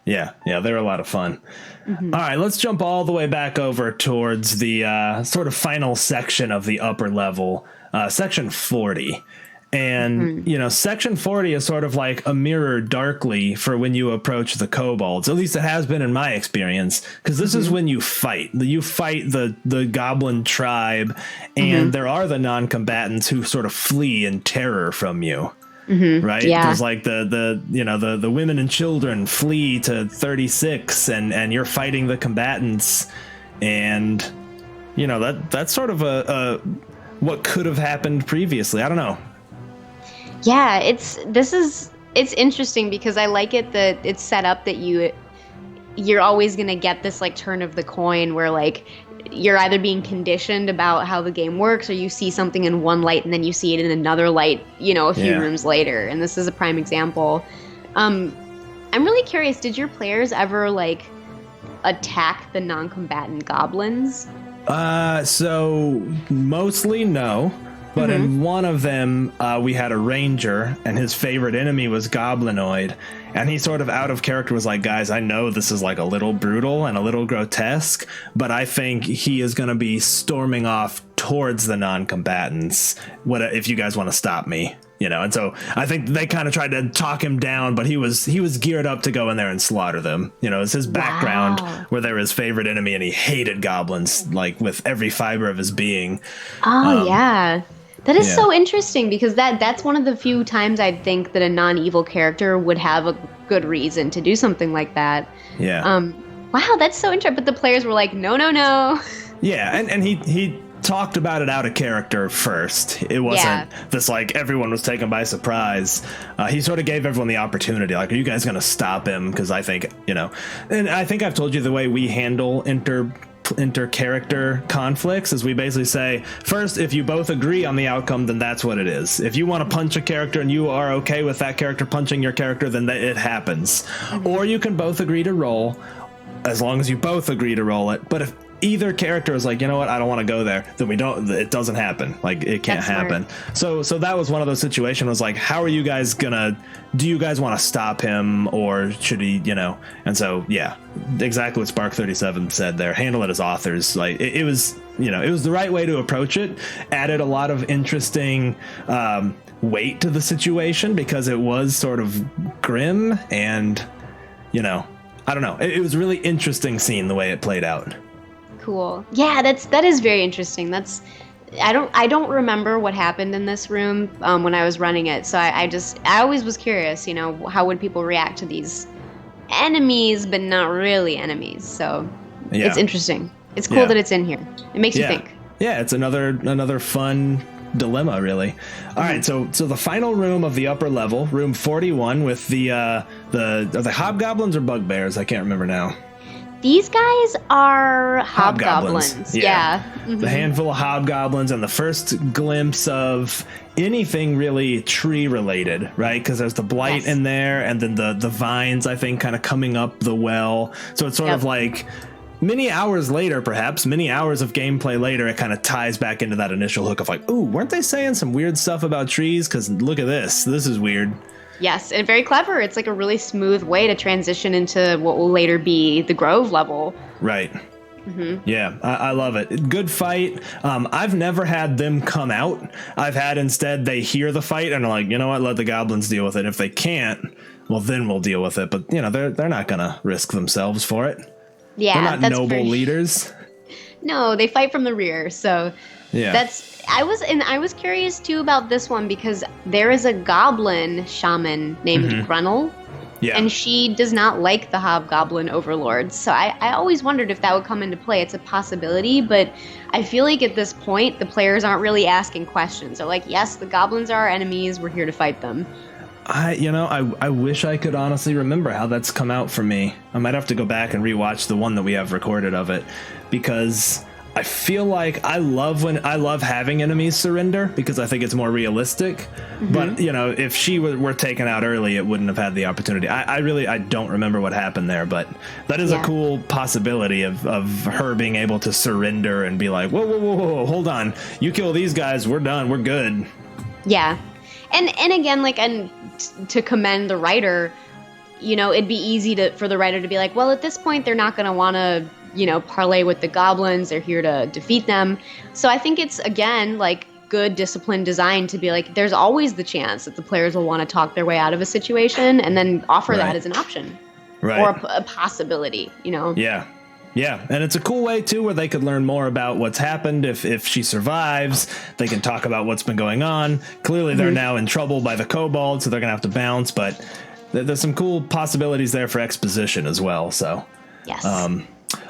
S1: Yeah, they were a lot of fun. Mm-hmm. All right, let's jump all the way back over towards the sort of final section of the upper level, section 40. And, you know, section 40 is sort of like a mirror darkly for when you approach the kobolds. At least it has been in my experience, because this is when you fight. You fight the goblin tribe, and there are the non-combatants who sort of flee in terror from you. Right?
S2: Yeah.
S1: There's like the women and children flee to 36, and you're fighting the combatants, and you know that's sort of a what could have happened previously. I don't know.
S2: Yeah, it's interesting because I like it that it's set up that you're always gonna get this like turn of the coin where like you're either being conditioned about how the game works, or you see something in one light and then you see it in another light, you know, a few rooms later. And this is a prime example. I'm really curious, did your players ever like attack the non-combatant goblins?
S1: So mostly no. But in one of them, we had a ranger, and his favorite enemy was Goblinoid. And he sort of out of character was like, guys, I know this is like a little brutal and a little grotesque, but I think he is going to be storming off towards the non-combatants. What if you guys want to stop me? You know, and so I think they kind of tried to talk him down, but he was geared up to go in there and slaughter them. You know, it's his background where they were his favorite enemy, and he hated goblins like with every fiber of his being.
S2: Oh, yeah. That is so interesting, because that's one of the few times I'd think that a non-evil character would have a good reason to do something like that.
S1: Yeah.
S2: Wow, that's so interesting. But the players were like, no.
S1: Yeah, and he talked about it out of character first. It wasn't this like everyone was taken by surprise. He sort of gave everyone the opportunity. Like, are you guys going to stop him? Because I think, you know, and I think I've told you the way we handle inter-character conflicts is we basically say, first, if you both agree on the outcome, then that's what it is. If you want to punch a character and you are okay with that character punching your character, then it happens. Or you can both agree to roll, as long as you both agree to roll it. But if either character is like, you know what, I don't want to go there, then it doesn't happen. Like, it can't happen. So that was one of those situations, was like, how are you guys do you guys want to stop him, or should he, you know? And so, yeah, exactly what Spark 37 said there. Handle it as authors. Like, it was, you know, it was the right way to approach it. Added a lot of interesting weight to the situation, because it was sort of grim, and, you know, I don't know. It was a really interesting scene, the way it played out.
S2: Cool. Yeah, that is very interesting. I don't remember what happened in this room when I was running it, so I always was curious, you know, how would people react to these enemies, but not really enemies. So it's interesting. It's cool that it's in here. It makes you think.
S1: Yeah, it's another fun dilemma, really. All right, so the final room of the upper level, room 41, with the hobgoblins or bugbears? I can't remember now.
S2: These guys are hobgoblins. Yeah.
S1: The handful of hobgoblins, and the first glimpse of anything really tree related, right? Because there's the blight in there, and then the vines, I think, kind of coming up the well. So it's sort of like many hours later, perhaps, many hours of gameplay later, it kind of ties back into that initial hook of like, ooh, weren't they saying some weird stuff about trees? Because look at this. This is weird.
S2: Yes, and very clever. It's like a really smooth way to transition into what will later be the Grove level.
S1: Right. Yeah, I love it. Good fight. I've never had them come out. I've had instead they hear the fight and are like, you know what, let the goblins deal with it. If they can't, well, then we'll deal with it. But, you know, they're not going to risk themselves for it.
S2: Yeah,
S1: they're not noble leaders.
S2: No, they fight from the rear. So
S1: yeah,
S2: I was curious too about this one because there is a goblin shaman named Grunnel. Yeah. And she does not like the hobgoblin overlords. So I always wondered if that would come into play. It's a possibility, but I feel like at this point, the players aren't really asking questions. They're like, yes, the goblins are our enemies. We're here to fight them.
S1: I wish I could honestly remember how that's come out for me. I might have to go back and rewatch the one that we have recorded of it, because I feel like I love having enemies surrender because I think it's more realistic. But, you know, if she were taken out early, it wouldn't have had the opportunity. I don't remember what happened there, but that is a cool possibility of her being able to surrender and be like, whoa, hold on. You kill these guys, we're done, we're good.
S2: Yeah. And again, like, and to commend the writer, you know, it'd be easy for the writer to be like, well, at this point, they're not going to want to, you know, parlay with the goblins. They're here to defeat them. So I think it's, again, like good disciplined design to be like, there's always the chance that the players will want to talk their way out of a situation and then offer that as an option. Right. Or a possibility, you know?
S1: Yeah. Yeah, and it's a cool way, too, where they could learn more about what's happened. If she survives, they can talk about what's been going on. Clearly, they're now in trouble by the Kobold, so they're going to have to bounce. But there's some cool possibilities there for exposition as well. So,
S2: yes.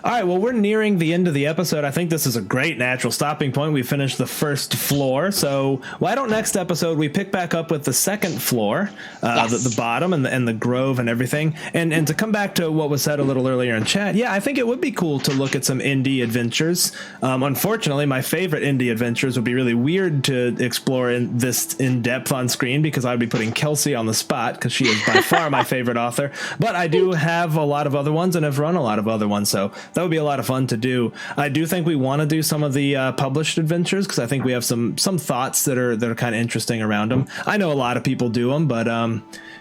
S1: All right, well, we're nearing the end of the episode. I think this is a great natural stopping point. We finished the first floor, so why don't next episode we pick back up with the second floor, the bottom and the grove and everything. And to come back to what was said a little earlier in chat, yeah, I think it would be cool to look at some indie adventures. Unfortunately, my favorite indie adventures would be really weird to explore in depth on screen because I would be putting Kelsey on the spot because she is by far my favorite author. But I do have a lot of other ones and have run a lot of other ones, so that would be a lot of fun to do. I do think we want to do some of the published adventures because I think we have some thoughts that are kind of interesting around them. I know a lot of people do them, but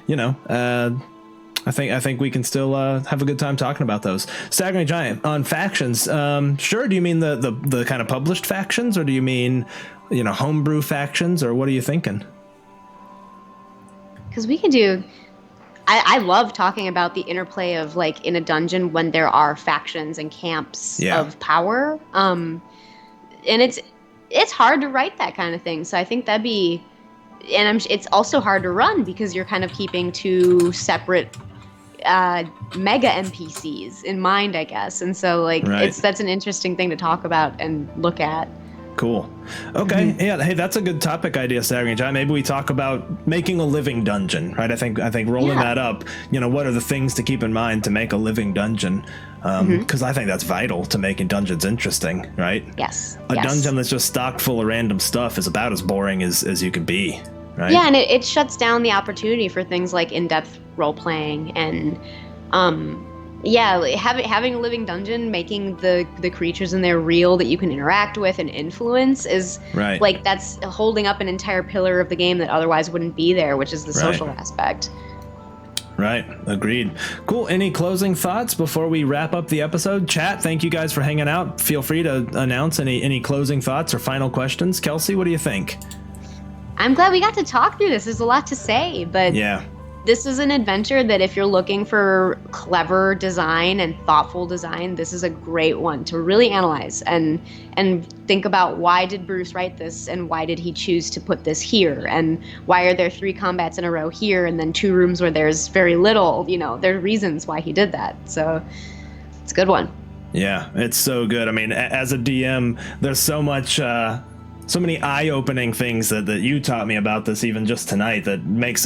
S1: you know, I think we can still have a good time talking about those. Staggering Giant on factions. Sure. Do you mean the kind of published factions, or do you mean, you know, homebrew factions, or what are you thinking?
S2: Because we could do. I love talking about the interplay of, like, in a dungeon when there are factions and camps of power. And it's hard to write that kind of thing. So I think that'd be, and it's also hard to run because you're kind of keeping two separate mega NPCs in mind, I guess. And so, like, that's an interesting thing to talk about and look at.
S1: Cool. Okay. Yeah. Hey, that's a good topic idea, Staggering Giant. Maybe we talk about making a living dungeon, right? I think rolling that up, you know, what are the things to keep in mind to make a living dungeon? Because I think that's vital to making dungeons interesting, right?
S2: Yes.
S1: A dungeon that's just stocked full of random stuff is about as boring as you can be, right?
S2: Yeah, and it shuts down the opportunity for things like in-depth role-playing and having a living dungeon, making the creatures in there real that you can interact with and influence is like that's holding up an entire pillar of the game that otherwise wouldn't be there, which is the social aspect.
S1: Right. Agreed. Cool. Any closing thoughts before we wrap up the episode? Chat, thank you guys for hanging out. Feel free to announce any closing thoughts or final questions. Kelsey, what do you think?
S2: I'm glad we got to talk through this. There's a lot to say, but this is an adventure that if you're looking for clever design and thoughtful design, this is a great one to really analyze and think about, why did Bruce write this and why did he choose to put this here, and why are there 3 combats in a row here and then 2 rooms where there's very little. You know, there are reasons why he did that. So it's a good one.
S1: Yeah, it's so good. I mean, as a DM, there's so much so many eye-opening things that you taught me about this even just tonight that makes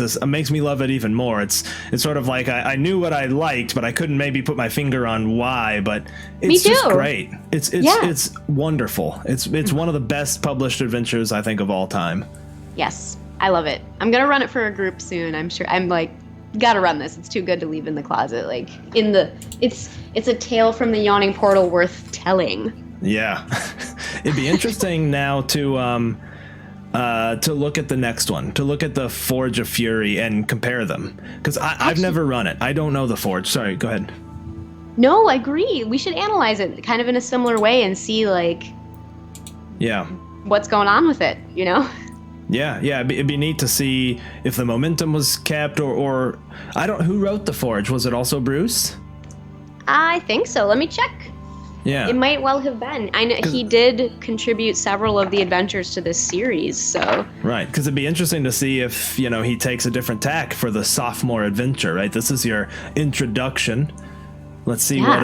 S1: me love it even more. It's sort of like I knew what I liked, but I couldn't maybe put my finger on why, but it's just great. It's wonderful. It's one of the best published adventures I think of all time.
S2: Yes, I love it. I'm gonna run it for a group soon. I'm sure. I'm like gotta run this. It's too good to leave in the closet. Like it's a tale from the yawning portal worth telling.
S1: Yeah. It'd be interesting now to look at the next one, to look at the Forge of Fury and compare them, because I've never run it. I don't know the Forge. Sorry, go ahead.
S2: No, I agree. We should analyze it kind of in a similar way and see what's going on with it, you know?
S1: Yeah, it'd be neat to see if the momentum was kept, or I don't. Who wrote the Forge? Was it also Bruce?
S2: I think so. Let me check.
S1: Yeah,
S2: it might well have been. I know he did contribute several of the adventures to this series, so
S1: right. Because it'd be interesting to see if he takes a different tack for the sophomore adventure. Right, this is your introduction. Let's see what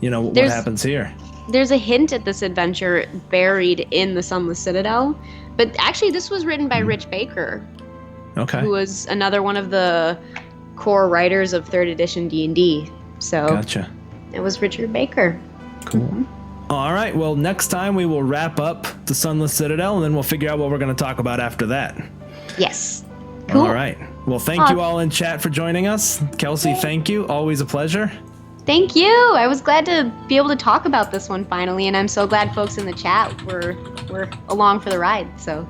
S1: what happens here.
S2: There's a hint at this adventure buried in the Sunless Citadel. But actually, this was written by Rich Baker, who was another one of the core writers of 3rd edition D&D. So
S1: gotcha.
S2: It was Richard Baker.
S1: Cool. Mm-hmm. All right. Well, next time we will wrap up the Sunless Citadel, and then we'll figure out what we're going to talk about after that.
S2: Yes. Cool.
S1: All right. Well, thank you all in chat for joining us. Kelsey, thank you. Always a pleasure.
S2: Thank you. I was glad to be able to talk about this one finally, and I'm so glad folks in the chat were along for the ride. So.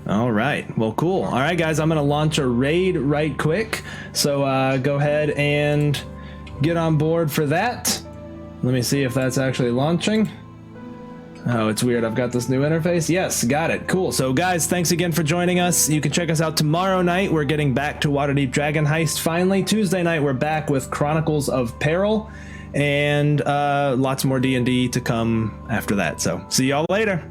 S1: All right. Well, cool. All right, guys. I'm going to launch a raid right quick. So go ahead and get on board for that. Let me see if that's actually launching. Oh, it's weird. I've got this new interface. Yes, got it. Cool. So, guys, thanks again for joining us. You can check us out tomorrow night. We're getting back to Waterdeep Dragon Heist finally. Tuesday night, we're back with Chronicles of Peril, and lots more D&D to come after that. So, see y'all later.